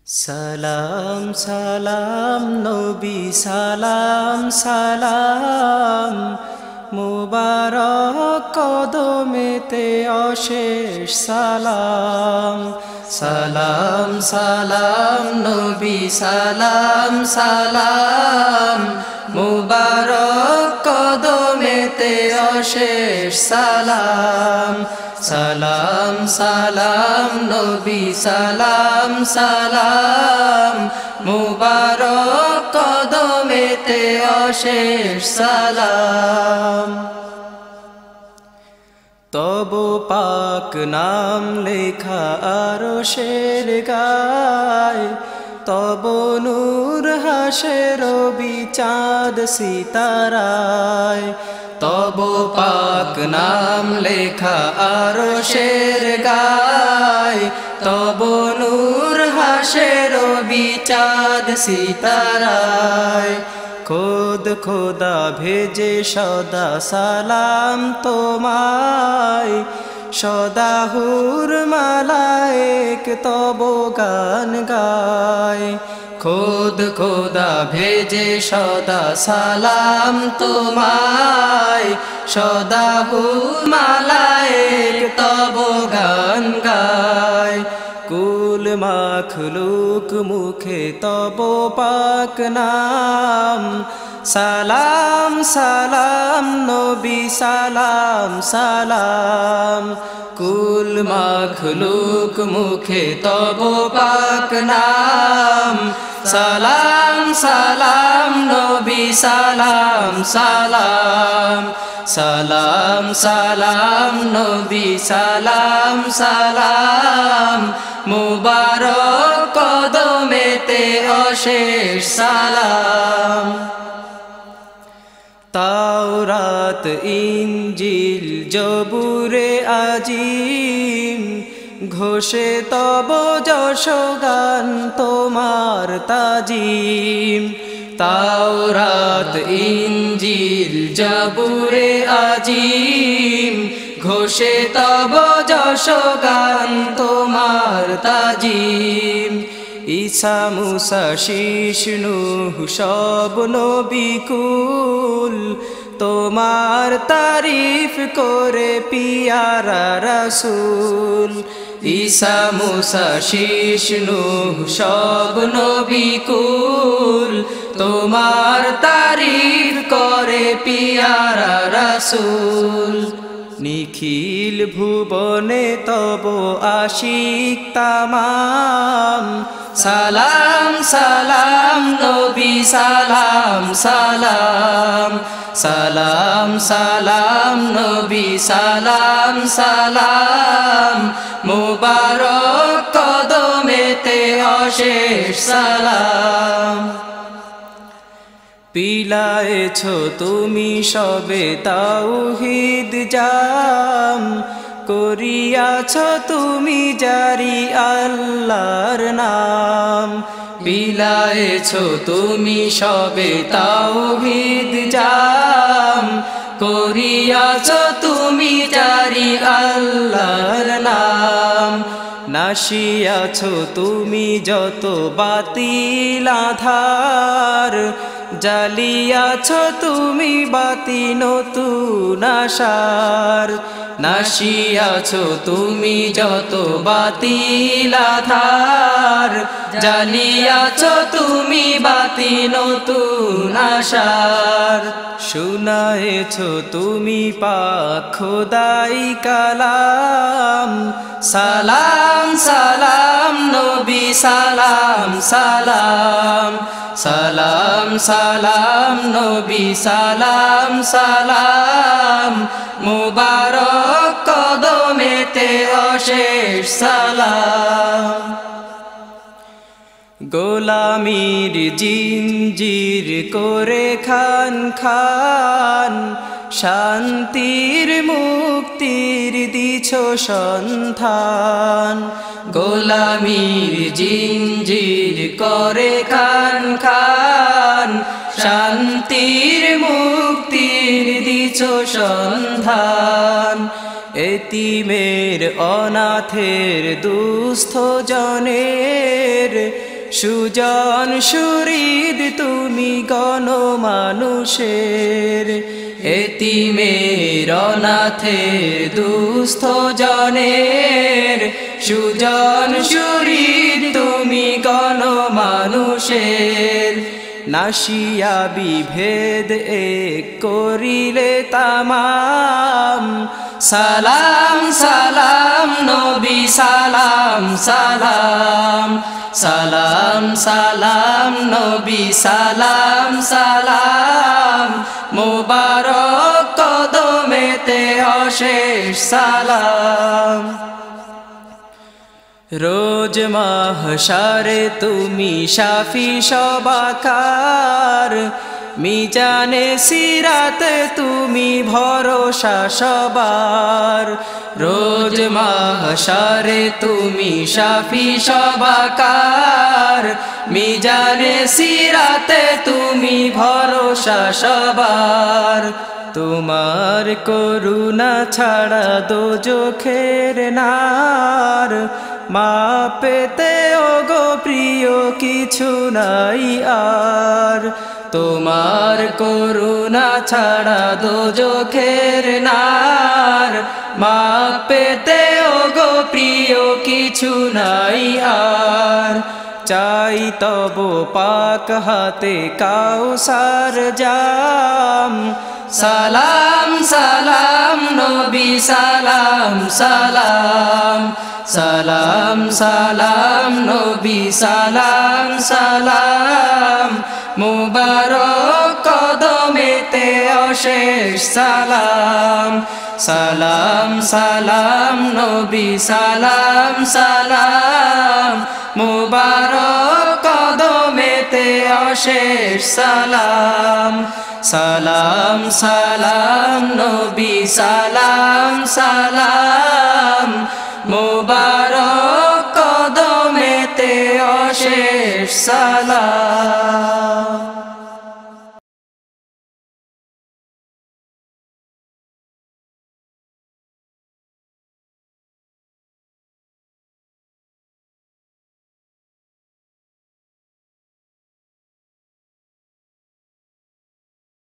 সালাম সালাম নবী সালাম সালাম মুবারক কদমেতে অশেষ সালাম। সালাম সালাম নবী সালাম সালাম মুবারক কদমেতে অশেষ সালাম। সালাম সালাম নবী সালাম সালাম মুবারক কদমেতে অশেষ সালাম। তব পাক নাম লেখা আরশের গায়, তব নূর হাসে রবি চাঁদ সিতারায়। তব পাক নাম লেখা আরশের গায়, তব নূর হাসে রবি চাঁদ সিতারায়। খোদ খোদা ভেজে সদা সালাম তোমায়, সদা হুর মালায়েক তব গান গায়। খোদ খোদা ভেজে সদা সালাম তোমায়, সদা হুর মালায়েক তব গান গায়। কুল মাখলুক মুখে তব পাক নাম, সালাম সালাম নবী সালাম সালাম। কুল মাখলুক মুখে তব পাক নাম, সালাম সালাম নবী সালাম সালাম। সালাম সালাম নবী সালাম সালাম মুবারক কদমেতে অশেষ সালাম। তাওরাত ইনজিল জবুরে আজিম ঘোষে তব যশ গান তোমার তাজিম। তাওরাত ইনজিল জবুরে আজিম ঘোষে তব যশ গান তোমার তাজিম। ঈসা মুসা শীষ নূহ সব নবী কুল তোমার তারিফ করে পিয়ারা রাসূল। ঈসা মুসা শীষ নূহ সব নবী কুল তোমার তারিফ করে পিয়ারা রাসূল। নিখিল ভুবনে তব আশিক তামাম, সালাম সালাম নবী সালাম সালাম। সালাম সালাম নবী সালাম সালাম মুবারক কদমেতে অশেষ সালাম। পিলায়েছ তুমি সবে তাওহীদ জাম, করিয়াছ তুমি জারি আল্লাহর নাম। পিলায়েছ তুমি সবে তাওহীদ জাম, করিয়াছ তুমি জারি আল্লাহর নাম। নাশিয়াছ তুমি যত বাতিল আধার, জালিয়াছ তুমি বাতি নতুন আশার। নাশিয়াছ তুমি যত বাতিল আধার, জালিয়াছ তুমি বাতি নতুন আশার। শুনায়েছ তুমি পাক খোদাই কালাম, সালাম সালাম নবী সালাম সালাম। সালাম সালাম নবী সালাম সালাম মুবারক কদমেতে অশেষ সালাম। গোলামির জিঞ্জির করে খান খান, শান্তির মুক্তির দিছ সন্ধান। গোলামির জিঞ্জির করে খান খান, শান্তির মুক্তির দিছ সন্ধান। এতিমের অনাথের দুস্থ জনের সুজন সুহৃদ তুমি গণমানুষের এতিমের অনাথের দুস্থ জনের সুজন সুহৃদ তুমি গণমানুষের নাশিয়া বিভেদ এক করিলে তামাম সালাম সালাম নবী সালাম সালাম সালাম সালাম নবী সালাম সালাম মুবারক কদমেতে অশেষ সালাম রোজ মাহশারে তুমি শাফি সবাকার মিজানে সিরাতে তুমি ভরসা সবার রোজ মাহশারে তুমি শাফি সবাকার মিজানে সিরাতে তুমি ভরসা সবার তোমার করুণা ছাড়া দোজখের নার মা পেতে ওগো প্রিয় কিছু নাই আর তোমার করুণা ছাড়া দোজখের নার মা পেতে ওগো প্রিয় কিছু নাই আর চাই তব পাক হাতে কাউসার জাম সালাম সালাম নবী সালাম সালাম সালাম সালাম নবী সালাম সালাম মুবারক কদমেতে অশেষ সালাম সালাম সালাম নবী সালাম সালাম মুবারক কদমেতে অশেষ সালাম সালাম সালাম নবী সালাম সালাম মুবারক কদমেতে অশেষ সালাম।